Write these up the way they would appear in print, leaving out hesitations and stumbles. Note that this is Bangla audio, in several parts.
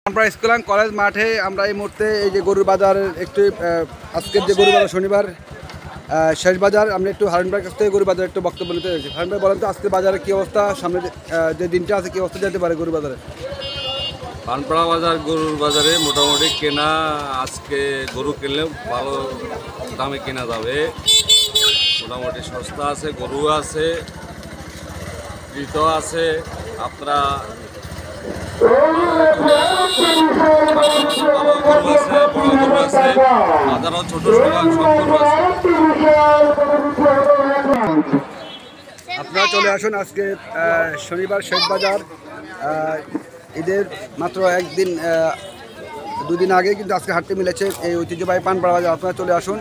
আমরা স্কুল অ্যান্ড কলেজ মাঠে আমরা এই মুহূর্তে এই যে গরুর বাজারের একটু আজকের যে গরু বাজার শনিবার শেষ বাজার, আমরা একটু হারুন ভাইয়ের কাছ থেকে গরু বাজারে একটু বক্তব্য নিতে চাইছি। হারুন ভাই বলেন তো আজকের বাজারে কী অবস্থা, সামনে যে দিনটা আছে কী অবস্থা যেতে পারে গরু বাজারে? পানপাড়া বাজার গরুর বাজারে মোটামুটি কেনা, আজকে গরু কিনলেও ভালো দামে কেনা যাবে। মোটামুটি সস্তা আছে, গরু আছে, কৃত আছে। আপনারা গরু আছে, বড় গরু আছে, বাজারও ছোট ছোট সব গরু আছে। আপনারা চলে আসুন আজকে শনিবার শেষ বাজার। ঈদের মাত্র একদিন দুদিন আগে কিন্তু আজকে হাটতে মিলেছে এই ঐতিহ্যবাহী পানপাড়া বাজার। আপনারা চলে আসুন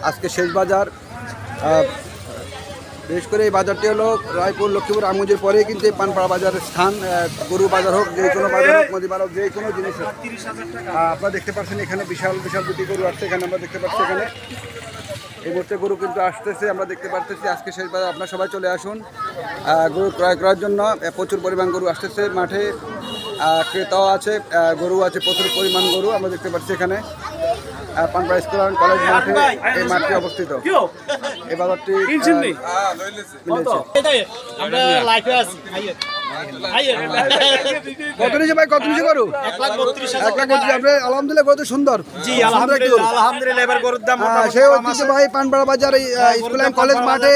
আজকে শেষ বাজার। বিশেষ করে এই বাজারটি হলো রায়পুর লক্ষ্মীপুর আমগঞ্জের পরেই কিন্তু এই পানপাড়া বাজারের স্থান। গরু বাজার হোক, যে কোনো বাজার হোক, মুদিবাজার হোক, যে কোনো জিনিস হোক। আপনারা দেখতে পাচ্ছেন এখানে বিশাল বিশাল দুটি গরু আসছে। এখানে আমরা দেখতে পাচ্ছি এখানে এই মুহূর্তে গরু কিন্তু আসতেছে, আমরা দেখতে পাচ্ছি আজকে শেষ বাজার। আপনারা সবাই চলে আসুন গরু ক্রয় করার জন্য। প্রচুর পরিমাণ গরু আসতেছে মাঠে, ক্রেতাও আছে, গরু আছে, প্রচুর পরিমাণ গরু আমরা দেখতে পাচ্ছি এখানে পানপাড়া স্কুল অ্যান্ড কলেজ মাঠে। এই মাঠটি অবস্থিত, এই বাজারটি কত নিচে ভাই, কত নিচে গরু? 1,32,000। আলহামদুলিল্লাহ গরু সুন্দর। সেই ঐতিহ্যবাহী পানপাড়া বাজার স্কুল অ্যান্ড কলেজ মাঠে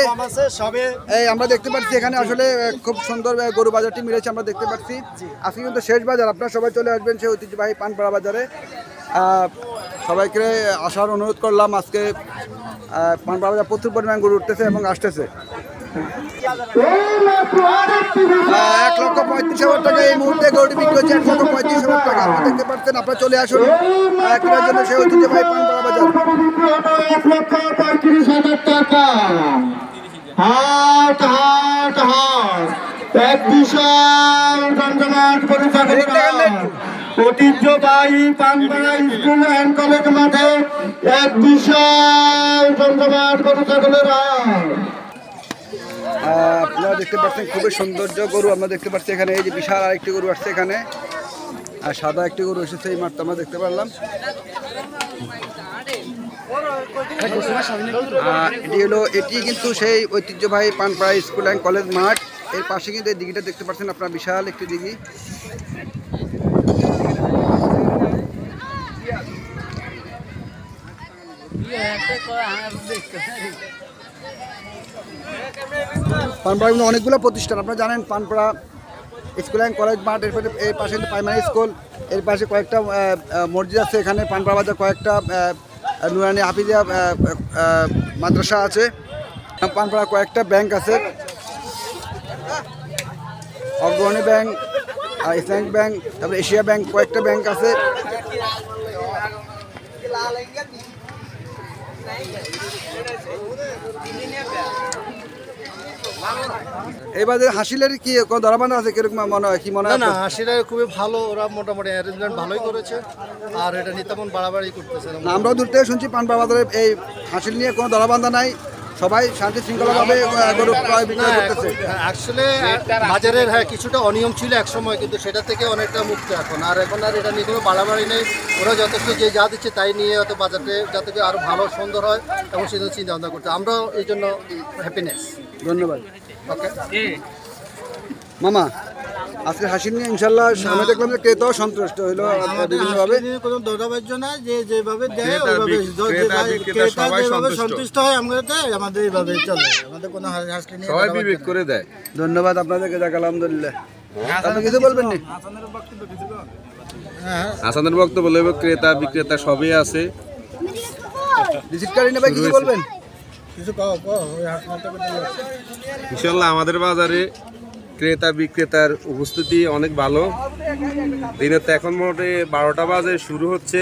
এই আমরা দেখতে পাচ্ছি এখানে আসলে খুব সুন্দর গরু বাজারটি মিলেছে আমরা দেখতে পাচ্ছি। আজকে কিন্তু শেষ বাজার, আপনারা সবাই চলে আসবেন সেই ঐতিহ্যবাহী পানপাড়া বাজারে। সবাইকে আসার অনুরোধ করলাম। আজকে পানপাড়া বাজার প্রচুর পরিমাণ গরু উঠতেছে এবং আসতেছে। 1,35,000 টাকা এই মুহূর্তে গরুটি বিক্রি হচ্ছে, 1,35,000 টাকা। আপনারা দেখতে পাচ্ছেন, আপনারা চলে আসুন কেনার জন্য সেই ঐতিহ্যবাহী পানপাড়া বাজার। 1,35,000 টাকা হাট হাট হাট, এক বিশাল জমজমাট করে ঐতিহ্যবাহী পানপাড়া স্কুল অ্যান্ড কলেজ মাঠে এক বিশাল জমজমাট গরু ছাগলের হাট। আপনারা দেখতে পাচ্ছেন খুবই সৌন্দর্য গরু আমরা দেখতে পাচ্ছি এখানে। এই যে বিশাল আরেকটি গরু আসছে এখানে, আর সাদা একটি গরু এসেছে এই মাঠটা আমরা দেখতে পারলাম। এটি কিন্তু সেই ঐতিহ্যবাহী পানপাড়া স্কুল অ্যান্ড কলেজ মাঠ। এর পাশে কিন্তু এই দিঘিটা দেখতে পাচ্ছেন আপনারা, বিশাল একটি দিঘি। পানপাড়া কিন্তু অনেকগুলো প্রতিষ্ঠান আপনারা জানেন। পানপাড়া স্কুল অ্যান্ড কলেজ মাঠ, এর পাশে প্রাইমারি স্কুল, এর পাশে কয়েকটা মসজিদ আছে। এখানে পানপাড়া বাজার কয়েকটা নুরানি হাফিজিয়া মাদ্রাসা আছে। পানপাড়া কয়েকটা ব্যাংক আছে, অগ্রণী ব্যাংক, ইসলামিক ব্যাংক, তারপরে এশিয়া ব্যাংক, কয়েকটা ব্যাংক আছে। এই বাজারে হাসিলের কি কোনো দরবানা আছে, কিরকম মনে হয়, কি মনে হয়? না, হাসিলের খুবই ভালো, ওরা মোটামুটি অ্যারেঞ্জমেন্ট ভালোই করেছে, আর এটা নিয়ে তেমন বাড়াবাড়ি করতেছে না। আমরাও দূর থেকে শুনছি পানপাড়া বাজারে এই হাসিল নিয়ে কোনো দরবান্ধা নাই, সবাই শান্তি শৃঙ্খলাভাবে গরু বিক্রয় করতেছে। আসলে বাজারের কিছুটা অনিয়ম ছিল এক সময়, কিন্তু সেটা থেকে অনেকটা মুক্ত এখন। আর এটা নিয়ে কোনো বাড়াবাড়ি নেই, ওরা যথেষ্ট যে যা দিচ্ছে তাই নিয়ে হয়তো বাজারটা যাতে আরও ভালো সুন্দর হয় এবং সেজন্য চিন্তা ভাবনা করতে আমরাও এই জন্য হ্যাপিনেস। ধন্যবাদ। ওকে মামা, আজকে হাসিল নিয়ে ইনশাল্লাহ আমি দেখলাম যে ক্রেতাও সন্তুষ্ট হইলো বিভিন্নভাবে। কোনো দরবার্য না, যে যেভাবে দেয় ওইভাবে সন্তুষ্ট হয়, আমাদের এইভাবে চলে, আমাদের কোনো হাসলি নিয়ে সবাই বিবেক করে দেয়। ধন্যবাদ আপনাদেরকে, যাক আলহামদুলিল্লাহ। আপনি কিছু বলবেন না? হাসানের বক্তব্য বলবো, ক্রেতা বিক্রেতা সবই আছে। রিসিভ করেন না ভাই, কিছু বলবেন? ইনশাল্লাহ আমাদের বাজারে ক্রেতা বিক্রেতার উপস্থিতি অনেক ভালো। দিনের তো এখন মোটামুটি 12টা বাজে শুরু হচ্ছে,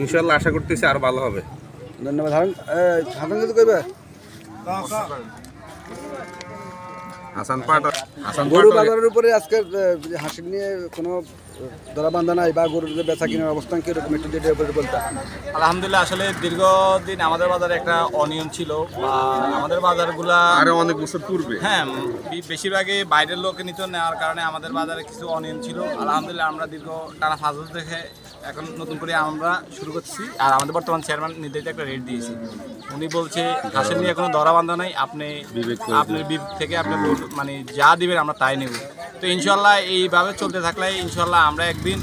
ইনশাল্লাহ আশা করতেছি আর ভালো হবে। ধন্যবাদ। হাসান কিছু কইবে? হাসান পাট, হাসান গরু বাজারের উপরে আজকে হাসিল নিয়ে কোনো ধরাবান্ধা নাই বা গরুর যে বেচা কেনার অবস্থান কীরকম একটু যেটা উপরে বলতে? আলহামদুলিল্লাহ, আসলে দীর্ঘদিন আমাদের বাজারে একটা অনিয়ম ছিল বা আমাদের বাজারগুলা আরো অনেক বছর পূর্বে হ্যাঁ বেশিরভাগই বাইরের লোক নিত, নেওয়ার কারণে আমাদের বাজারে কিছু অনিয়ম ছিল। আলহামদুলিল্লাহ আমরা দীর্ঘ টানা 5 বছর দেখে এখন নতুন করে আমরা শুরু করছি। আর আমাদের বর্তমান চেয়ারম্যান নির্ধারিত একটা রেট দিয়েছি। উনি বলছে হাঁসের নিয়ে কোনো ধরাবান্ধা নাই, আপনার বিবেক থেকে আপনি মানে যা দিবেন আমরা তাই নেব। তো ইনশাল্লাহ এইভাবে চলতে থাকলে ইনশাল্লাহ আমরা একদিন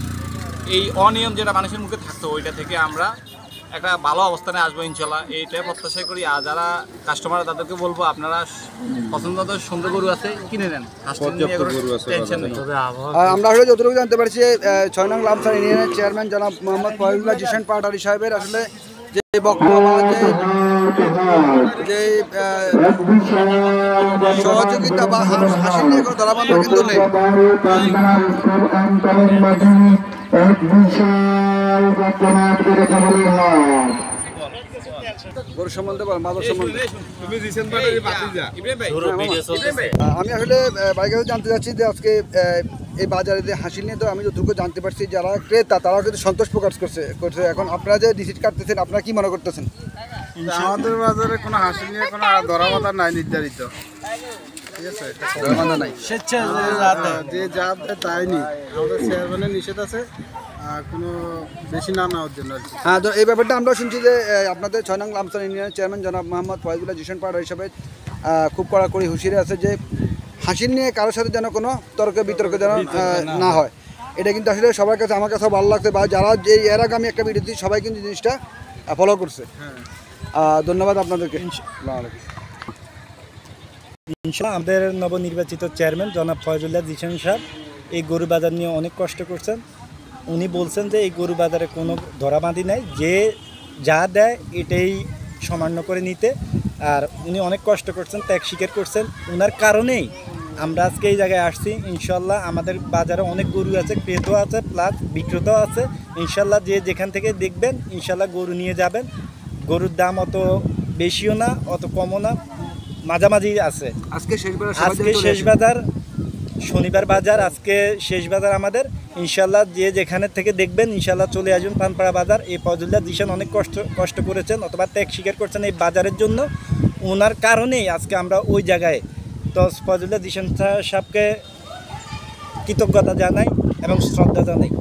এই অনিয়ম যেটা মানুষের মুখে থাকতো ওইটা থেকে আমরা একটা ভালো অবস্থানে আসবো ইনশাল্লাহ, এইটাই প্রত্যাশা করি। আর যারা কাস্টমার তাদেরকে বলবো আপনারা পছন্দ মতো সুন্দর গরু আছে কিনে নেন, টেনশন নেই। আমরা আসলে যতটুকু জানতে পারছি 6 নং লামসার ইউনিয়নের চেয়ারম্যান জনাব মোহাম্মদ ফয়জুল্লাহ জিশান পাটারি সাহেবের আসলে যে বক্তব্য বা যে সহযোগিতা বা হাসি নিয়ে কোনো ধরাবান্ধা কিন্তু নেই। গরু সম্বন্ধে বল, মাদক সম্বন্ধে আমি আসলে বাইকের কাছে জানতে চাচ্ছি যে আজকে এই বাজারে যে হাসি নিয়ে তো আমি যতটুকু জানতে পারছি যারা ক্রেতা তারাও কিন্তু সন্তোষ প্রকাশ করছে। এখন আপনারা যে ডিসিট কাটতেছেন আপনারা কি মনে করতেছেন? আমাদের বাজারে কোনো হাসি নিয়ে কোনো ধরাবাধা নাই নির্ধারিত, ঠিক আছে, ধরাবান্ধা নাই, যে যা দেয় তাই নি। আমাদের চেয়ারম্যানের নিষেধ আছে কোনো বেশি না নেওয়ার জন্য আর কি। হ্যাঁ, তো এই ব্যাপারটা আমরা শুনছি যে আপনাদের 6 নং লামসার ইউনিয়নের চেয়ারম্যান জনাব মোহাম্মদ ফয়জুল্লাহ জিশান পাটারি হিসাবে খুব কড়াকড়ি হুঁশিয়ারি আছে যে হাসির নিয়ে কারোর সাথে যেন কোনো তর্ক বিতর্ক যেন না হয়। এটা কিন্তু আসলে সবার কাছে, আমার কাছেও ভালো লাগছে, বা যারা যে এর আগে আমি একটা ভিডিও দিই সবাই কিন্তু জিনিসটা ফলো করছে। ধন্যবাদ আপনাদেরকে। ইনশাআল্লাহ আমাদের নবনির্বাচিত চেয়ারম্যান জনাব ফয়জুল্লাহ জিশান সাহেব এই গরু বাজার নিয়ে অনেক কষ্ট করছেন। উনি বলছেন যে এই গরু বাজারে কোনো ধরাবাঁধি নাই, যে যা দেয় এটাই সামান্য করে নিতে। আর উনি অনেক কষ্ট করছেন, ত্যাগ স্বীকার করছেন, ওনার কারণেই আমরা আজকে এই জায়গায় আসছি। ইনশাল্লাহ আমাদের বাজারে অনেক গরু আছে, ক্রেতাও আছে প্লাস বিক্রেতাও আছে। ইনশাল্লাহ যে যেখান থেকে দেখবেন ইনশাল্লাহ গরু নিয়ে যাবেন। গরুর দাম অত বেশিও না অত কমও না, মাঝামাঝি আছে। আজকে শেষ বাজার শনিবার বাজার, আজকে শেষ বাজার আমাদের। ইনশাল্লাহ যে যেখানে থেকে দেখবেন ইনশাল্লাহ চলে আসবেন পানপাড়া বাজার। এই ফয়জুল্লাহ জিশান অনেক কষ্ট করেছেন অথবা ত্যাগ স্বীকার করছেন এই বাজারের জন্য। ওনার কারণেই আজকে আমরা ওই জায়গায়। তো ফয়জুল্লাহ জিশান সাহেবকে কৃতজ্ঞতা জানাই এবং শ্রদ্ধা জানাই।